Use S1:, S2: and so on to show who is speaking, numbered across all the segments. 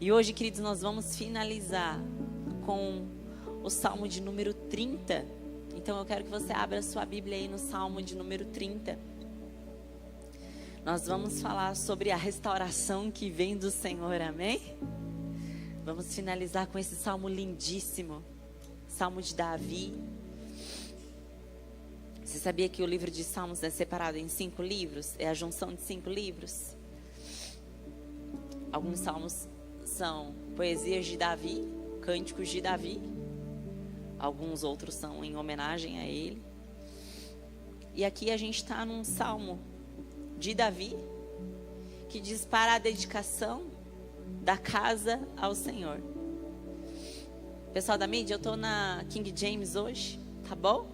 S1: E hoje, queridos, nós vamos finalizar com o Salmo de número 30. Então eu quero que você abra a sua Bíblia aí no Salmo de número 30. Nós vamos falar sobre a restauração que vem do Senhor, amém? Vamos finalizar com esse salmo lindíssimo, Salmo de Davi. Você sabia que o livro de Salmos é separado em 5 livros? É a junção de 5 livros. Alguns salmos são poesias de Davi, cânticos de Davi. Alguns outros são em homenagem a ele. E aqui a gente está num salmo de Davi, que diz para a dedicação da casa ao Senhor. Pessoal da mídia, eu estou na King James hoje, tá bom?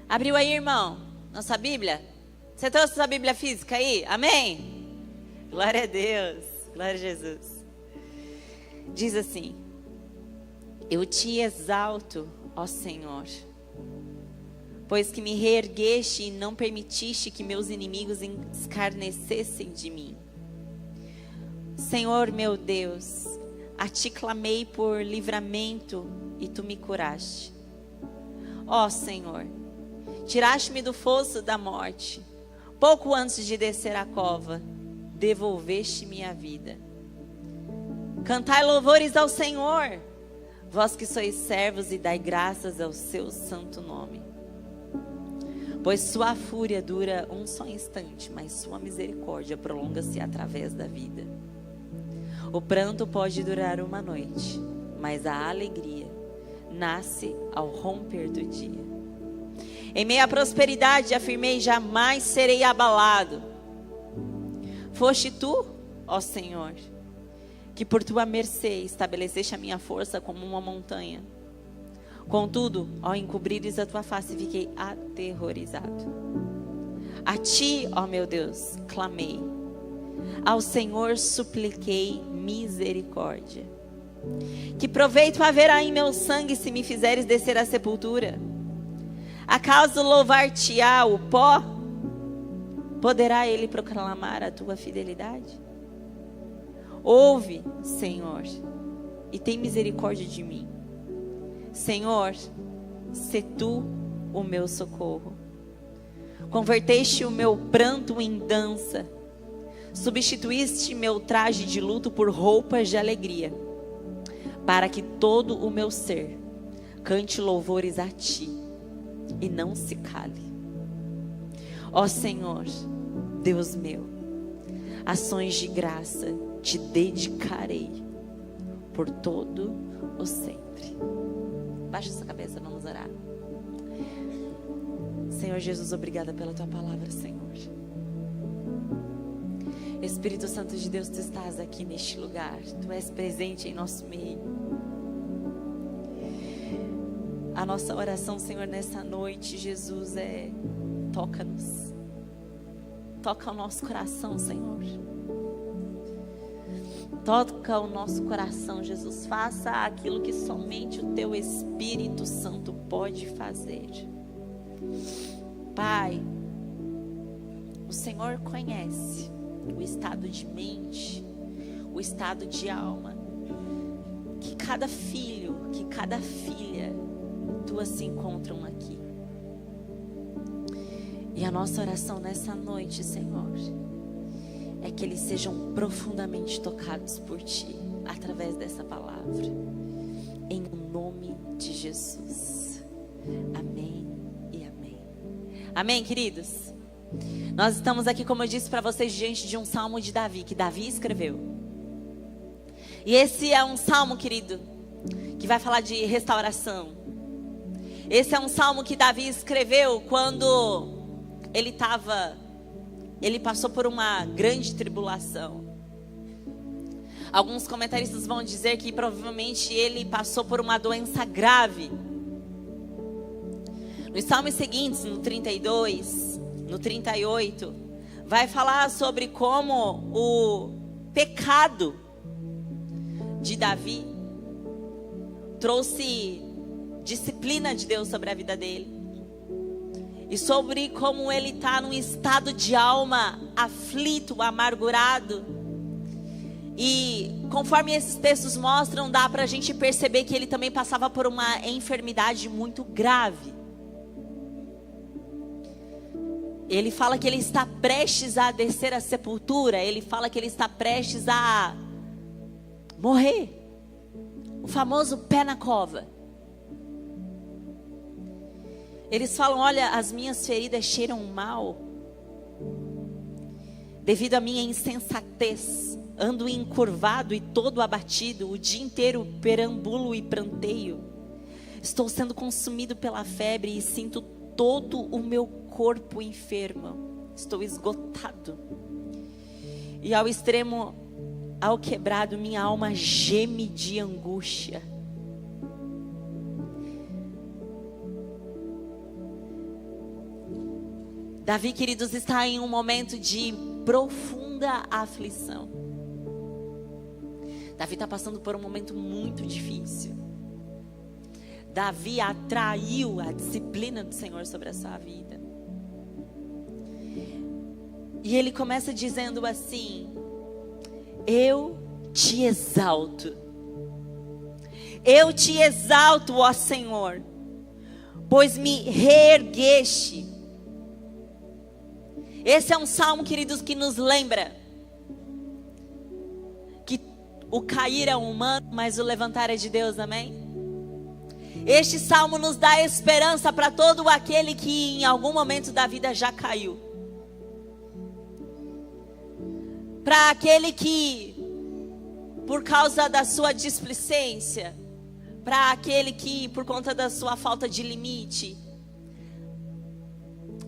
S1: Abriu aí, irmão, nossa Bíblia? Você trouxe sua Bíblia física aí? Amém? Glória a Deus, glória a Jesus. Diz assim: eu te exalto, ó Senhor, pois que me reergueste e não permitiste que meus inimigos escarnecessem de mim. Senhor meu Deus, a ti clamei por livramento e tu me curaste. Ó Senhor, tiraste-me do fosso da morte, pouco antes de descer a cova, devolveste-me a vida. Cantai louvores ao Senhor, vós que sois servos, e dai graças ao seu santo nome. Pois sua fúria dura um só instante, mas sua misericórdia prolonga-se através da vida. O pranto pode durar uma noite, mas a alegria nasce ao romper do dia. Em meio à prosperidade afirmei: jamais serei abalado. Foste tu, ó Senhor, que por tua mercê estabeleceste a minha força como uma montanha. Contudo, ao encobrires a tua face, fiquei aterrorizado. A ti, ó meu Deus, clamei. Ao Senhor supliquei misericórdia. Que proveito haverá em meu sangue se me fizeres descer à sepultura? Acaso louvar-te-á o pó? Poderá ele proclamar a tua fidelidade? Ouve, Senhor, e tem misericórdia de mim. Senhor, sê tu o meu socorro. Converteste o meu pranto em dança. Substituíste meu traje de luto por roupas de alegria, para que todo o meu ser cante louvores a ti e não se cale. Ó Senhor, Deus meu, ações de graça te dedicarei por todo o sempre. Baixa sua cabeça, vamos orar. Senhor Jesus, obrigada pela tua palavra, Senhor. Espírito Santo de Deus, tu estás aqui neste lugar. Tu és presente em nosso meio. A nossa oração, Senhor, nessa noite, Jesus, toca-nos. Toca o nosso coração, Senhor. Toca o nosso coração, Jesus. Faça aquilo que somente o teu Espírito Santo pode fazer. Pai, o Senhor conhece o estado de mente, o estado de alma que cada filho, que cada filha tua se encontram aqui. E a nossa oração nessa noite, Senhor, é que eles sejam profundamente tocados por ti, através dessa palavra, em nome de Jesus. Amém e amém. Amém, queridos? Nós estamos aqui, como eu disse para vocês, diante de um salmo de Davi, que Davi escreveu. E esse é um salmo, querido, que vai falar de restauração. Esse é um salmo que Davi escreveu quando ele passou por uma grande tribulação. Alguns comentaristas vão dizer que provavelmente ele passou por uma doença grave. Nos salmos seguintes, no 32, no 38, vai falar sobre como o pecado de Davi trouxe disciplina de Deus sobre a vida dele. E sobre como ele está num estado de alma aflito, amargurado. E conforme esses textos mostram, dá para a gente perceber que ele também passava por uma enfermidade muito grave. Ele fala que ele está prestes a descer à sepultura. Ele fala que ele está prestes a morrer. O famoso pé na cova. Eles falam: olha, as minhas feridas cheiram mal. Devido à minha insensatez, ando encurvado e todo abatido. O dia inteiro perambulo e pranteio. Estou sendo consumido pela febre e sinto todo o meu corpo enfermo. Estou esgotado. E ao extremo, ao quebrado, minha alma geme de angústia. Davi, queridos, está em um momento de profunda aflição. Davi está passando por um momento muito difícil. Davi atraiu a disciplina do Senhor sobre a sua vida. E ele começa dizendo assim: eu te exalto. Eu te exalto, ó Senhor, pois me reergueste. Esse é um salmo, queridos, que nos lembra que o cair é humano, mas o levantar é de Deus, amém? Este salmo nos dá esperança para todo aquele que em algum momento da vida já caiu. Para aquele que, por causa da sua displicência, para aquele que, por conta da sua falta de limite,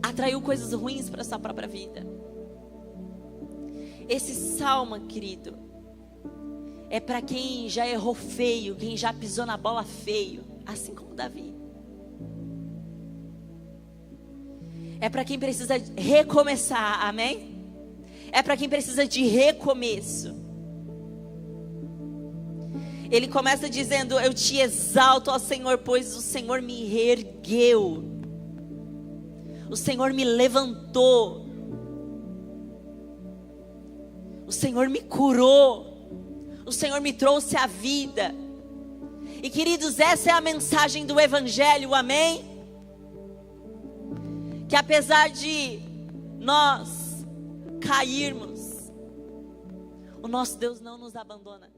S1: atraiu coisas ruins para a sua própria vida. Esse salmo, querido, é para quem já errou feio, quem já pisou na bola feio, assim como Davi. É para quem precisa recomeçar, amém? É para quem precisa de recomeço. Ele começa dizendo: eu te exalto, ó Senhor, pois o Senhor me reergueu. O Senhor me levantou. O Senhor me curou. O Senhor me trouxe à vida. E queridos, essa é a mensagem do Evangelho, amém? Que apesar de nós cairmos, o nosso Deus não nos abandona.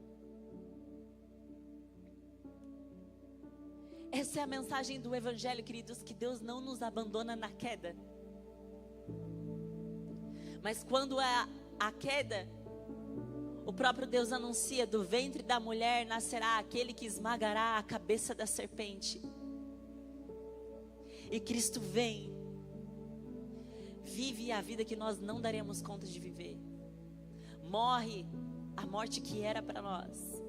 S1: Essa é a mensagem do Evangelho, queridos, que Deus não nos abandona na queda. Mas quando é a queda, o próprio Deus anuncia: do ventre da mulher nascerá aquele que esmagará a cabeça da serpente. E Cristo vem, vive a vida que nós não daremos conta de viver. Morre a morte que era para nós.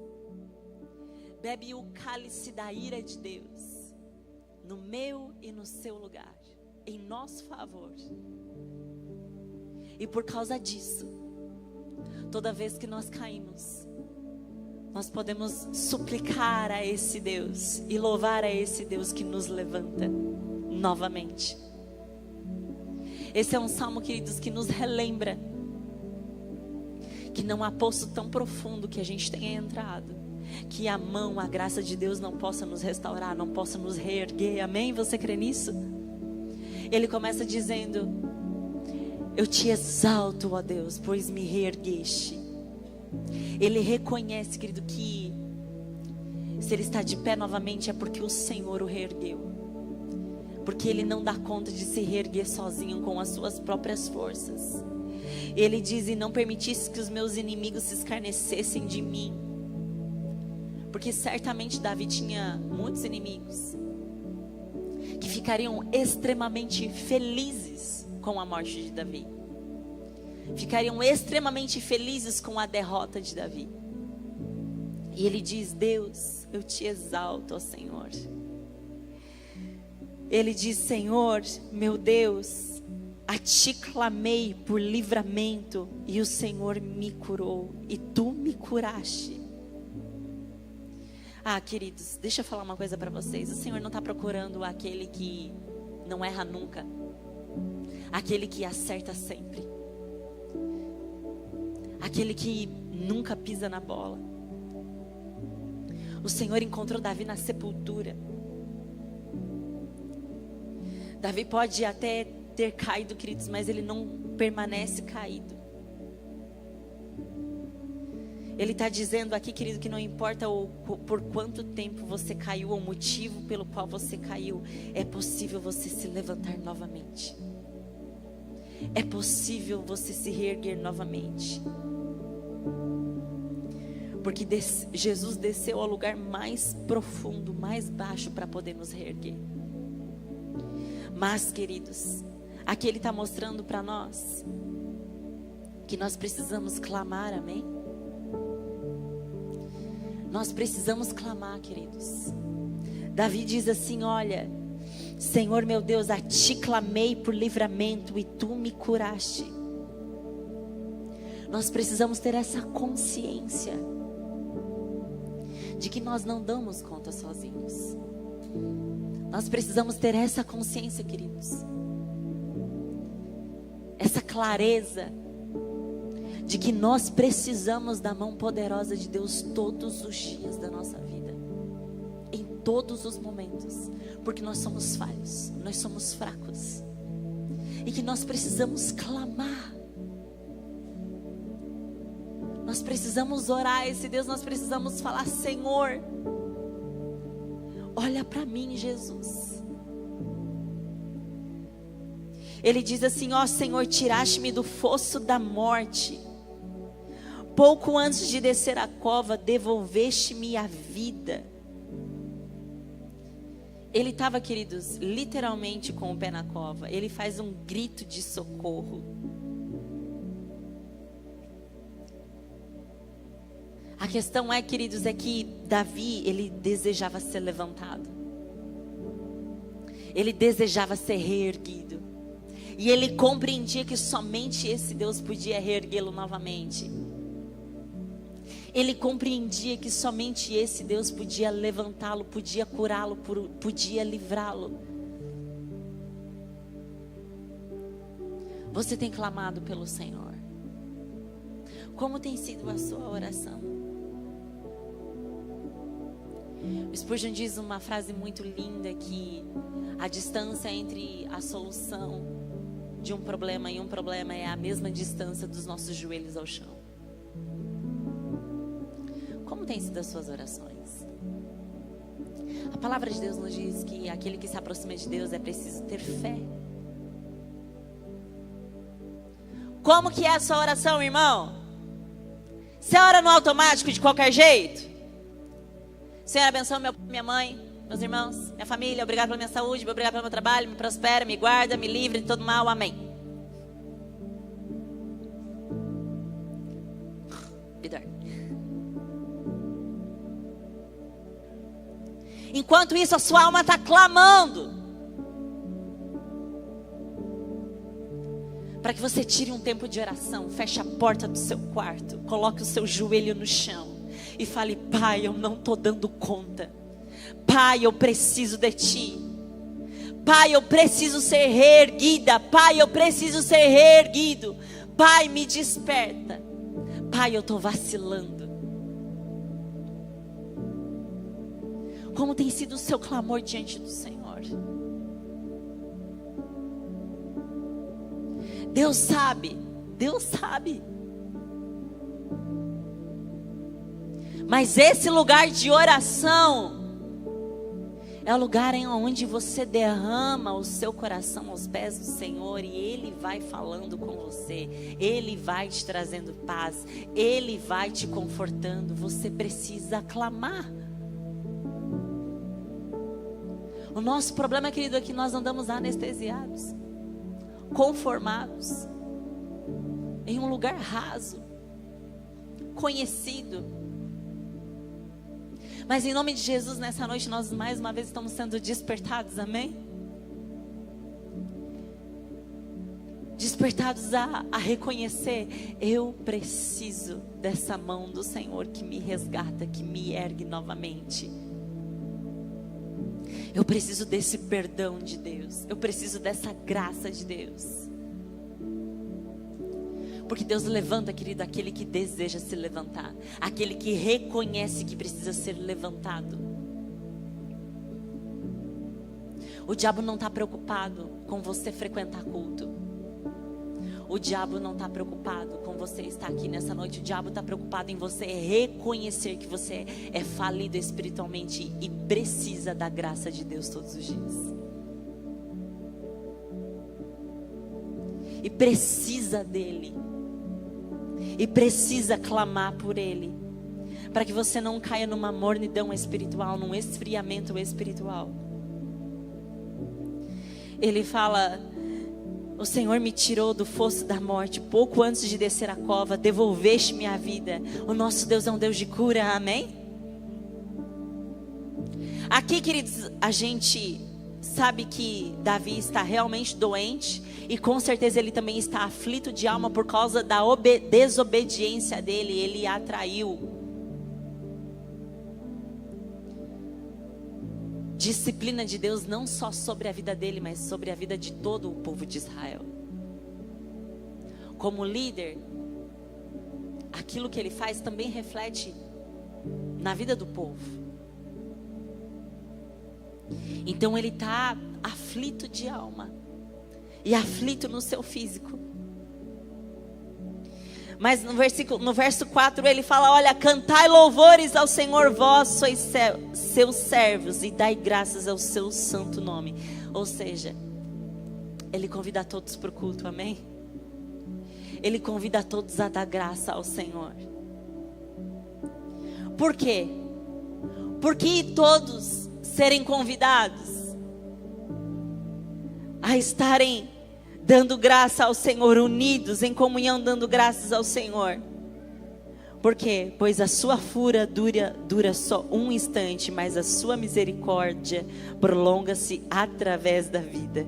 S1: Bebe o cálice da ira de Deus, no meu e no seu lugar, em nosso favor. E por causa disso, toda vez que nós caímos, nós podemos suplicar a esse Deus e louvar a esse Deus que nos levanta novamente. Esse é um salmo, queridos, que nos relembra que não há poço tão profundo que a gente tenha entrado que a mão, a graça de Deus não possa nos restaurar, não possa nos reerguer, amém? Você crê nisso? Ele começa dizendo: eu te exalto, ó Deus, pois me reergueste. Ele reconhece, querido, que se ele está de pé novamente é porque o Senhor o reergueu. Porque ele não dá conta de se reerguer sozinho com as suas próprias forças. Ele diz: e não permitisse que os meus inimigos se escarnecessem de mim. Porque certamente Davi tinha muitos inimigos que ficariam extremamente felizes com a morte de Davi. Ficariam extremamente felizes com a derrota de Davi. E ele diz: Deus, eu te exalto, ó Senhor. Ele diz: Senhor, meu Deus, a ti clamei por livramento e o Senhor me curou e tu me curaste. Ah, queridos, deixa eu falar uma coisa para vocês. O Senhor não está procurando aquele que não erra nunca, aquele que acerta sempre, aquele que nunca pisa na bola. O Senhor encontrou Davi na sepultura. Davi pode até ter caído, queridos, mas ele não permanece caído. Ele está dizendo aqui, querido, que não importa por quanto tempo você caiu, ou o motivo pelo qual você caiu, é possível você se levantar novamente. É possível você se reerguer novamente. Porque Jesus desceu ao lugar mais profundo, mais baixo, para poder nos reerguer. Mas, queridos, aqui Ele está mostrando para nós que nós precisamos clamar, amém? Nós precisamos clamar, queridos. Davi diz assim, olha, Senhor meu Deus, a ti clamei por livramento e tu me curaste. Nós precisamos ter essa consciência de que nós não damos conta sozinhos. Nós precisamos ter essa consciência, queridos. Essa clareza de que nós precisamos da mão poderosa de Deus todos os dias da nossa vida, em todos os momentos, porque nós somos falhos, nós somos fracos, e que nós precisamos clamar, nós precisamos orar a esse Deus, nós precisamos falar, Senhor, olha para mim, Jesus. Ele diz assim, ó Senhor, tiraste-me do fosso da morte. Pouco antes de descer a cova, devolveste-me a vida. Ele estava, queridos, literalmente com o pé na cova. Ele faz um grito de socorro. A questão é, queridos, é que Davi, ele desejava ser levantado. Ele desejava ser reerguido. E ele compreendia que somente esse Deus podia reerguê-lo novamente. Ele compreendia que somente esse Deus podia levantá-lo, podia curá-lo, podia livrá-lo. Você tem clamado pelo Senhor? Como tem sido a sua oração? O Spurgeon diz uma frase muito linda, que a distância entre a solução de um problema e um problema é a mesma distância dos nossos joelhos ao chão. Como tem sido as suas orações? A palavra de Deus nos diz que aquele que se aproxima de Deus é preciso ter fé. Como que é a sua oração, irmão? Você ora no automático de qualquer jeito? Senhor, abençoa minha mãe, meus irmãos, minha família. Obrigado pela minha saúde, obrigado pelo meu trabalho. Me prospera, me guarda, me livre de todo mal. Amém. Enquanto isso, a sua alma está clamando para que você tire um tempo de oração, feche a porta do seu quarto, coloque o seu joelho no chão e fale, Pai, eu não estou dando conta. Pai, eu preciso de Ti. Pai, eu preciso ser reerguida. Pai, eu preciso ser reerguido. Pai, me desperta. Pai, eu estou vacilando. Como tem sido o seu clamor diante do Senhor? Deus sabe. Deus sabe. Mas esse lugar de oração é o lugar em onde você derrama o seu coração aos pés do Senhor, e Ele vai falando com você, Ele vai te trazendo paz, Ele vai te confortando. Você precisa clamar. O nosso problema, querido, é que nós andamos anestesiados, conformados, em um lugar raso, conhecido. Mas em nome de Jesus, nessa noite, nós mais uma vez estamos sendo despertados, amém? Despertados a reconhecer, eu preciso dessa mão do Senhor que me resgata, que me ergue novamente. Eu preciso desse perdão de Deus, eu preciso dessa graça de Deus. Porque Deus levanta, querido, aquele que deseja se levantar, aquele que reconhece que precisa ser levantado. O diabo não está preocupado com você frequentar culto. O diabo não está preocupado com você estar aqui nessa noite. O diabo está preocupado em você reconhecer que você é falido espiritualmente e precisa da graça de Deus todos os dias. E precisa dele. E precisa clamar por ele. Para que você não caia numa mornidão espiritual, num esfriamento espiritual. Ele fala: o Senhor me tirou do fosso da morte, pouco antes de descer a cova, devolveste minha vida. O nosso Deus é um Deus de cura, amém? Aqui, queridos, a gente sabe que Davi está realmente doente. E com certeza ele também está aflito de alma por causa da desobediência dele. Ele atraiu disciplina de Deus não só sobre a vida dele, mas sobre a vida de todo o povo de Israel. Como líder, aquilo que ele faz também reflete na vida do povo. Então ele está aflito de alma e aflito no seu físico. Mas no verso 4 ele fala: olha, cantai louvores ao Senhor, vós sois seus servos, e dai graças ao seu santo nome. Ou seja, ele convida a todos para o culto, amém? Ele convida a todos a dar graça ao Senhor. Por quê? Porque todos serem convidados a estarem dando graça ao Senhor, unidos em comunhão, dando graças ao Senhor. Por quê? Pois a sua fúria dura só um instante, mas a sua misericórdia prolonga-se através da vida.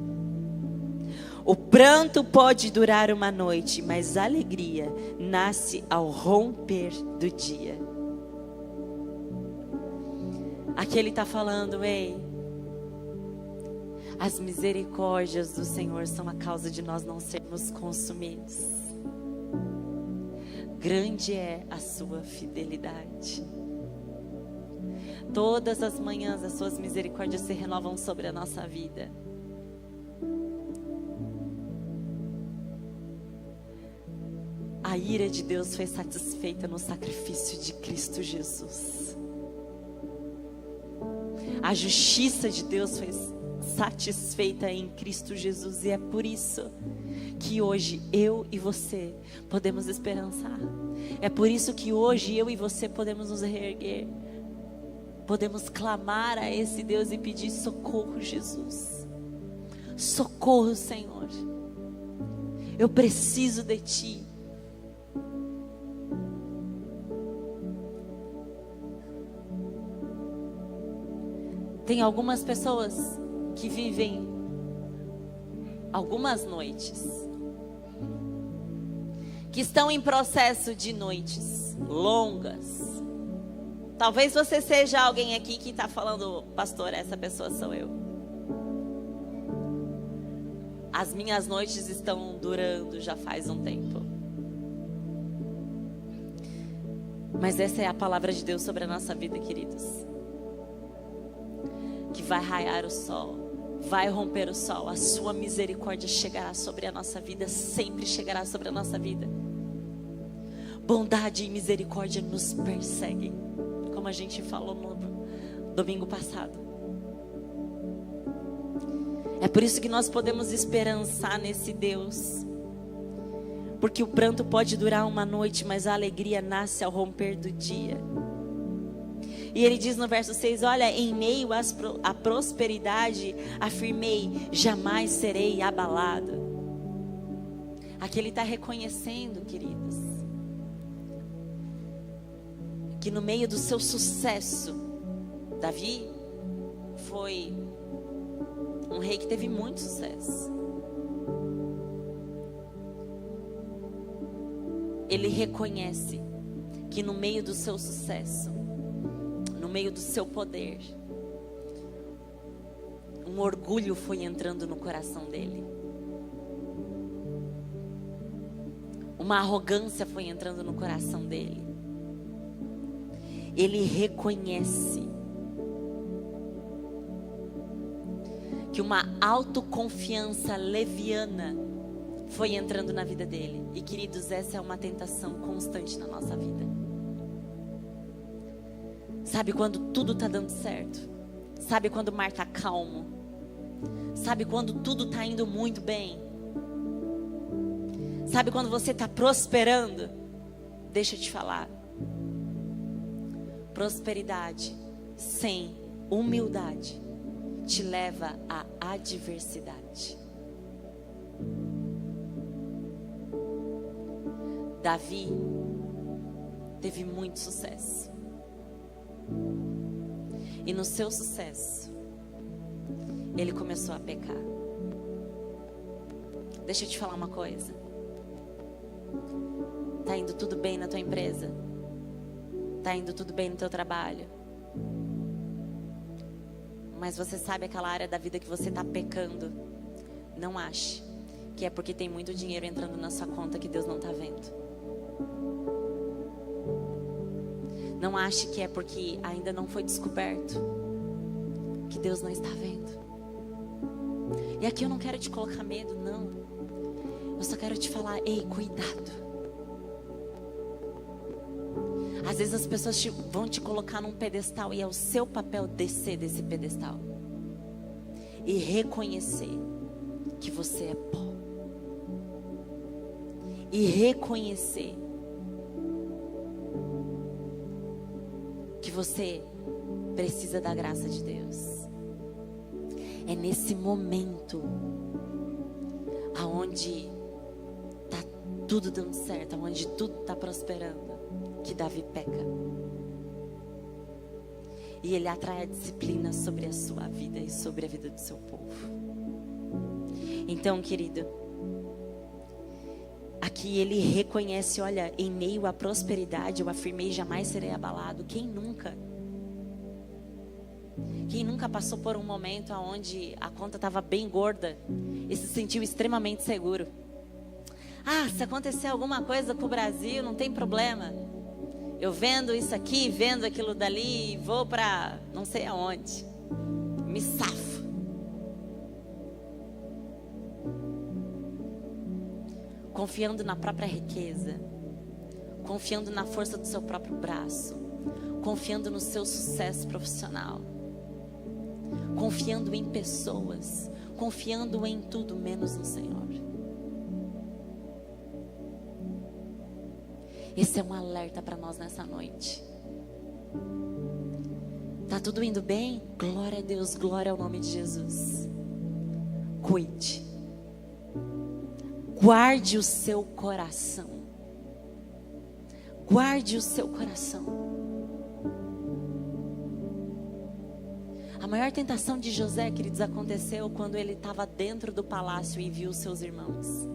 S1: O pranto pode durar uma noite, mas a alegria nasce ao romper do dia. Aqui ele está falando: ei, as misericórdias do Senhor são a causa de nós não sermos consumidos. Grande é a sua fidelidade. Todas as manhãs as suas misericórdias se renovam sobre a nossa vida. A ira de Deus foi satisfeita no sacrifício de Cristo Jesus. A justiça de Deus foi satisfeita em Cristo Jesus. E é por isso que hoje eu e você podemos esperançar. É por isso que hoje eu e você podemos nos reerguer. Podemos clamar a esse Deus e pedir: socorro, Jesus. Socorro, Senhor. Eu preciso de Ti. Tem algumas pessoas que vivem algumas noites, que estão em processo de noites longas. Talvez você seja alguém aqui que está falando: pastor, essa pessoa sou eu. As minhas noites estão durando já faz um tempo. Mas essa é a palavra de Deus sobre a nossa vida, queridos. Que vai raiar o sol, vai romper o sol, a sua misericórdia chegará sobre a nossa vida, sempre chegará sobre a nossa vida. Bondade e misericórdia nos perseguem, como a gente falou no domingo passado. É por isso que nós podemos esperançar nesse Deus, porque o pranto pode durar uma noite, mas a alegria nasce ao romper do dia. E ele diz no verso 6, olha, em meio à prosperidade, afirmei, jamais serei abalado. Aqui ele está reconhecendo, queridos, que no meio do seu sucesso, Davi foi um rei que teve muito sucesso. Ele reconhece que no meio do seu sucesso, no meio do seu poder, um orgulho foi entrando no coração dele. Uma arrogância foi entrando no coração dele. Ele reconhece que uma autoconfiança leviana foi entrando na vida dele. E queridos, essa é uma tentação constante na nossa vida. Sabe quando tudo está dando certo? Sabe quando o mar está calmo? Sabe quando tudo está indo muito bem? Sabe quando você está prosperando? Deixa eu te falar. Prosperidade sem humildade te leva à adversidade. Davi teve muito sucesso. E no seu sucesso, ele começou a pecar. Deixa eu te falar uma coisa. Tá indo tudo bem na tua empresa? Tá indo tudo bem no teu trabalho? Mas você sabe aquela área da vida que você tá pecando? Não ache que é porque tem muito dinheiro entrando na sua conta que Deus não tá vendo. Não ache que é porque ainda não foi descoberto que Deus não está vendo. E aqui eu não quero te colocar medo, não. Eu só quero te falar, ei, cuidado. Às vezes as pessoas vão te colocar num pedestal e é o seu papel descer desse pedestal e reconhecer que você é pó. E reconhecer que você precisa da graça de Deus. É nesse momento aonde tá tudo dando certo, aonde tudo tá prosperando, que Davi peca. E ele atrai a disciplina sobre a sua vida e sobre a vida do seu povo. Então, querido, aqui ele reconhece, olha, em meio à prosperidade eu afirmei, jamais serei abalado. Quem nunca? Quem nunca passou por um momento onde a conta estava bem gorda e se sentiu extremamente seguro? Ah, se acontecer alguma coisa com o Brasil, não tem problema. Eu vendo isso aqui, vendo aquilo dali, vou para não sei aonde. Me safo. Confiando na própria riqueza, confiando na força do seu próprio braço, confiando no seu sucesso profissional, confiando em pessoas, confiando em tudo menos no Senhor. Esse é um alerta para nós nessa noite. Tá tudo indo bem? Glória a Deus, glória ao nome de Jesus. Cuide. Guarde o seu coração. Guarde o seu coração. A maior tentação de José, queridos, aconteceu quando ele estava dentro do palácio e viu seus irmãos.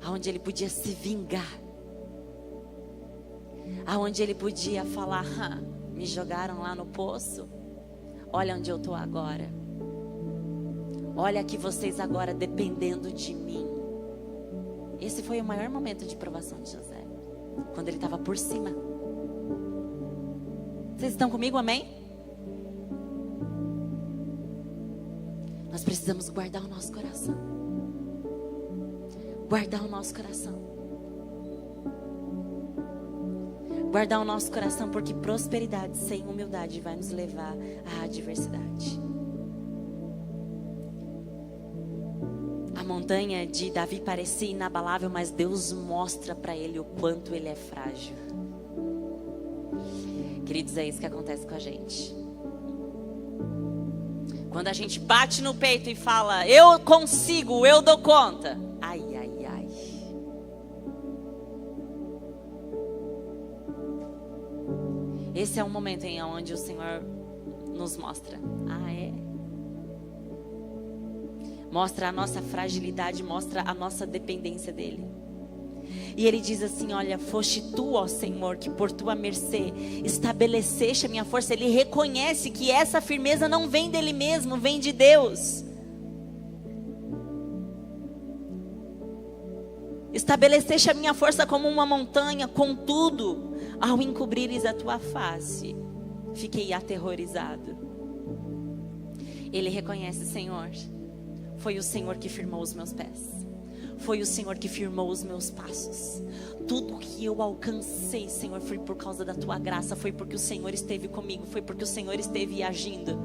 S1: Aonde ele podia se vingar. Aonde ele podia falar, me jogaram lá no poço. Olha onde eu estou agora. Olha que vocês agora dependendo de mim. Esse foi o maior momento de provação de José. Quando ele estava por cima. Vocês estão comigo, amém? Nós precisamos guardar o nosso coração. Guardar o nosso coração. Guardar o nosso coração, porque prosperidade sem humildade vai nos levar à adversidade. A montanha de Davi parecia inabalável, mas Deus mostra para ele o quanto ele é frágil. Queridos, é isso que acontece com a gente. Quando a gente bate no peito e fala, eu consigo, eu dou conta. Ai, ai, ai. Esse é um momento em onde o Senhor nos mostra. Ah, é? Mostra a nossa fragilidade, mostra a nossa dependência dEle. E Ele diz assim, olha, foste tu, ó Senhor, que por tua mercê estabeleceste a minha força. Ele reconhece que essa firmeza não vem dele mesmo, vem de Deus. Estabeleceste a minha força como uma montanha, contudo, ao encobrires a tua face, fiquei aterrorizado. Ele reconhece: Senhor, foi o Senhor que firmou os meus pés. Foi o Senhor que firmou os meus passos. Tudo que eu alcancei, Senhor, foi por causa da tua graça. Foi porque o Senhor esteve comigo. Foi porque o Senhor esteve agindo.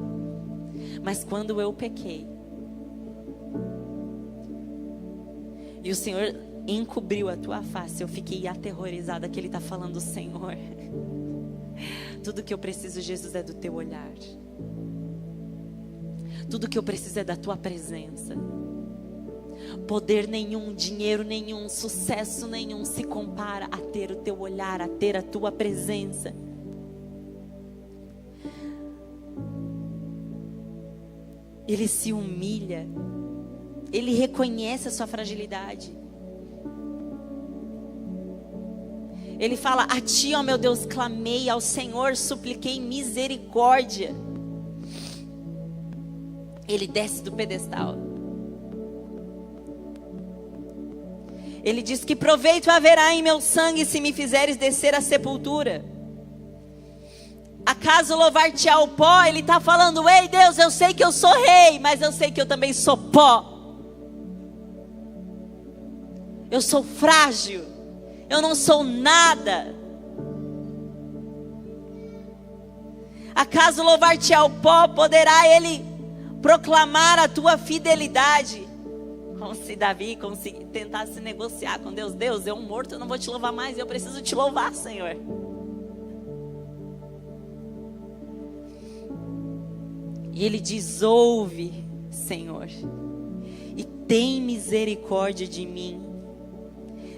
S1: Mas quando eu pequei, e o Senhor encobriu a tua face, eu fiquei aterrorizada. Que Ele está falando: Senhor, tudo que eu preciso, Jesus, é do teu olhar. Tudo que eu preciso é da tua presença. Poder nenhum, dinheiro nenhum, sucesso nenhum se compara a ter o teu olhar, a ter a tua presença. Ele se humilha. Ele reconhece a sua fragilidade. Ele fala: a ti, ó meu Deus, clamei, ao Senhor supliquei misericórdia. Ele desce do pedestal. Ele diz: que proveito haverá em meu sangue se me fizeres descer à sepultura? Acaso louvar-te-á o pó? Ele está falando: ei Deus, eu sei que eu sou rei, mas eu sei que eu também sou pó. Eu sou frágil. Eu não sou nada. Acaso louvar-te-á o pó? Poderá ele proclamar a tua fidelidade? Como se Davi tentasse negociar com Deus. Deus, eu morto, eu não vou te louvar mais. Eu preciso te louvar, Senhor. E ele diz: ouve, Senhor, e tem misericórdia de mim.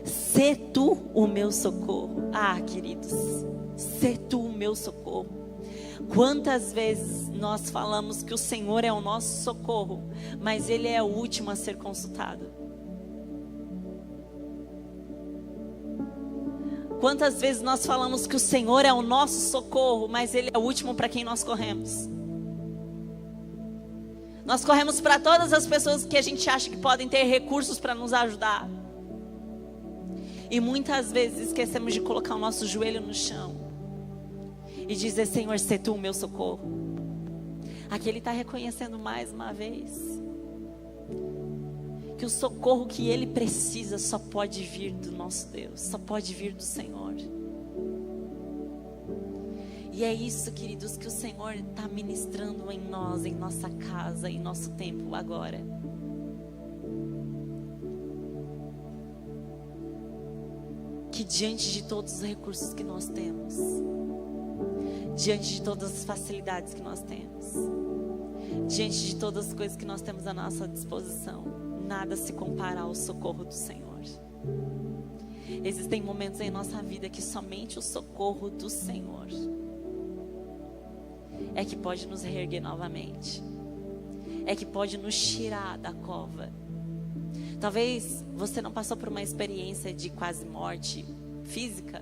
S1: Sê tu o meu socorro. Ah, queridos, sê tu o meu socorro. Quantas vezes nós falamos que o Senhor é o nosso socorro, mas Ele é o último a ser consultado? Quantas vezes nós falamos que o Senhor é o nosso socorro, mas Ele é o último para quem nós corremos? Nós corremos para todas as pessoas que a gente acha que podem ter recursos para nos ajudar. E muitas vezes esquecemos de colocar o nosso joelho no chão e dizer: Senhor, sê tu o meu socorro. Aqui Ele está reconhecendo mais uma vez que o socorro que Ele precisa só pode vir do nosso Deus, só pode vir do Senhor. E é isso, queridos, que o Senhor está ministrando em nós, em nossa casa, em nosso tempo agora. Que diante de todos os recursos que nós temos, diante de todas as facilidades que nós temos, diante de todas as coisas que nós temos à nossa disposição, nada se compara ao socorro do Senhor. Existem momentos em nossa vida que somente o socorro do Senhor é que pode nos reerguer novamente, é que pode nos tirar da cova. Talvez você não passou por uma experiência de quase morte física,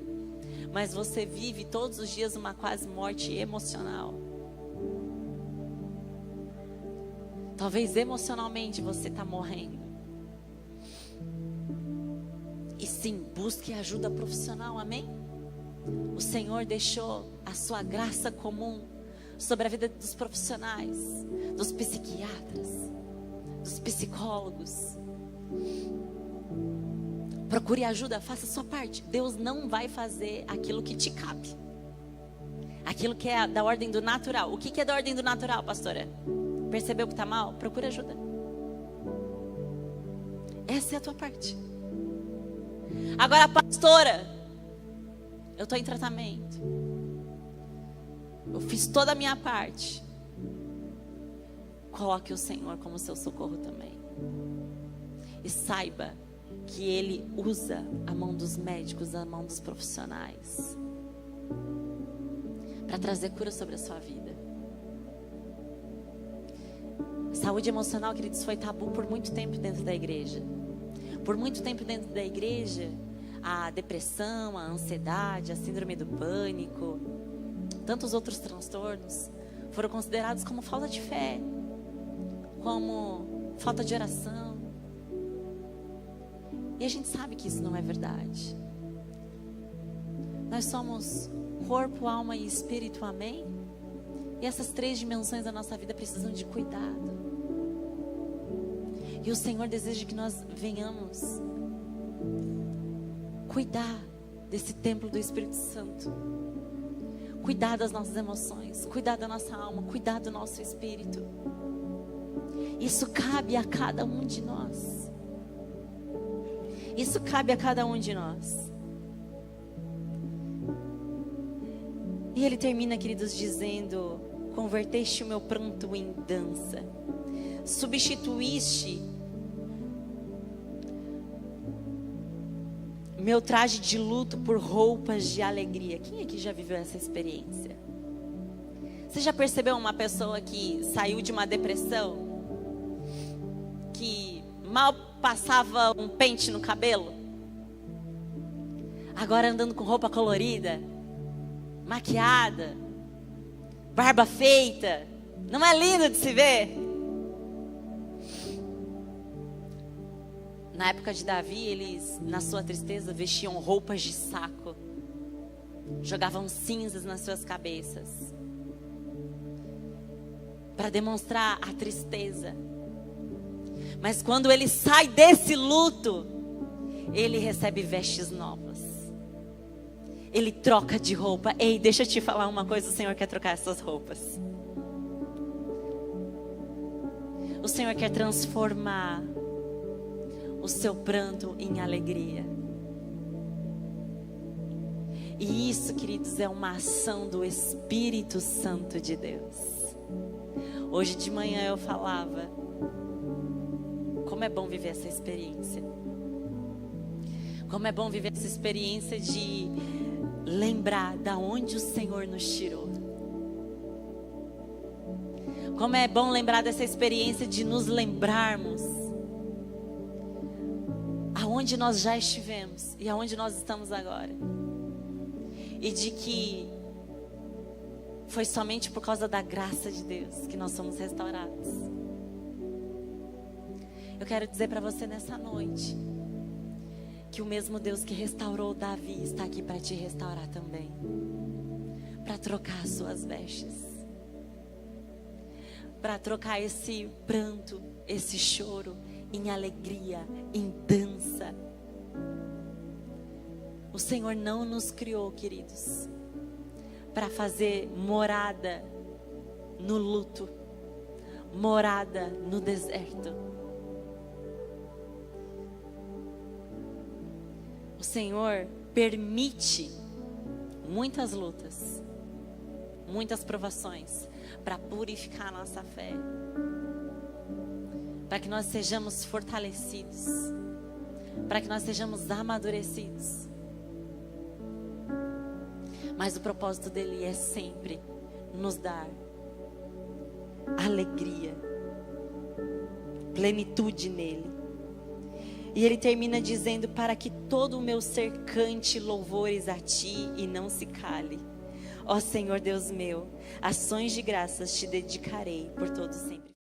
S1: mas você vive todos os dias uma quase morte emocional. Talvez emocionalmente você está morrendo. E sim, busque ajuda profissional, amém? O Senhor deixou a sua graça comum sobre a vida dos profissionais, dos psiquiatras, dos psicólogos. Procure ajuda, faça a sua parte. Deus não vai fazer aquilo que te cabe, aquilo que é da ordem do natural. O que é da ordem do natural, pastora? Percebeu que está mal? Procure ajuda. Essa é a tua parte. Agora, pastora, eu estou em tratamento, eu fiz toda a minha parte. Coloque o Senhor como seu socorro também. E saiba que Ele usa a mão dos médicos, a mão dos profissionais para trazer cura sobre a sua vida. Saúde emocional, queridos, foi tabu por muito tempo dentro da igreja. Por muito tempo dentro da igreja, a depressão, a ansiedade, a síndrome do pânico, tantos outros transtornos foram considerados como falta de fé, como falta de oração. E a gente sabe que isso não é verdade. Nós somos corpo, alma e espírito, amém? E essas 3 dimensões da nossa vida precisam de cuidado. E o Senhor deseja que nós venhamos cuidar desse templo do Espírito Santo. Cuidar das nossas emoções, cuidar da nossa alma, cuidar do nosso espírito. Isso cabe a cada um de nós. Isso cabe a cada um de nós. E ele termina, queridos, dizendo: converteste o meu pranto em dança, substituíste meu traje de luto por roupas de alegria. Quem aqui já viveu essa experiência? Você já percebeu uma pessoa que saiu de uma depressão, que mal passava um pente no cabelo, agora andando com roupa colorida, maquiada, barba feita? Não é lindo de se ver? Na época de Davi, eles, na sua tristeza, vestiam roupas de saco, jogavam cinzas nas suas cabeças, para demonstrar a tristeza. Mas quando ele sai desse luto, ele recebe vestes novas. Ele troca de roupa. Ei, deixa eu te falar uma coisa: o Senhor quer trocar essas roupas. O Senhor quer transformar o seu pranto em alegria. E isso, queridos, é uma ação do Espírito Santo de Deus. Hoje de manhã eu falava como é bom viver essa experiência. Como é bom viver essa experiência de lembrar da onde o Senhor nos tirou. Como é bom lembrar dessa experiência de nos lembrarmos aonde nós já estivemos e aonde nós estamos agora. E de que foi somente por causa da graça de Deus que nós somos restaurados. Eu quero dizer para você nessa noite que o mesmo Deus que restaurou Davi está aqui para te restaurar também, para trocar as suas vestes, para trocar esse pranto, esse choro em alegria, em dança. O Senhor não nos criou, queridos, para fazer morada no luto, morada no deserto. O Senhor permite muitas lutas, muitas provações, para purificar a nossa fé, para que nós sejamos fortalecidos, para que nós sejamos amadurecidos. Mas o propósito dele é sempre nos dar alegria, plenitude nele. E ele termina dizendo: para que todo o meu ser cante louvores a ti e não se cale. Ó Senhor Deus meu, ações de graças te dedicarei por todo sempre.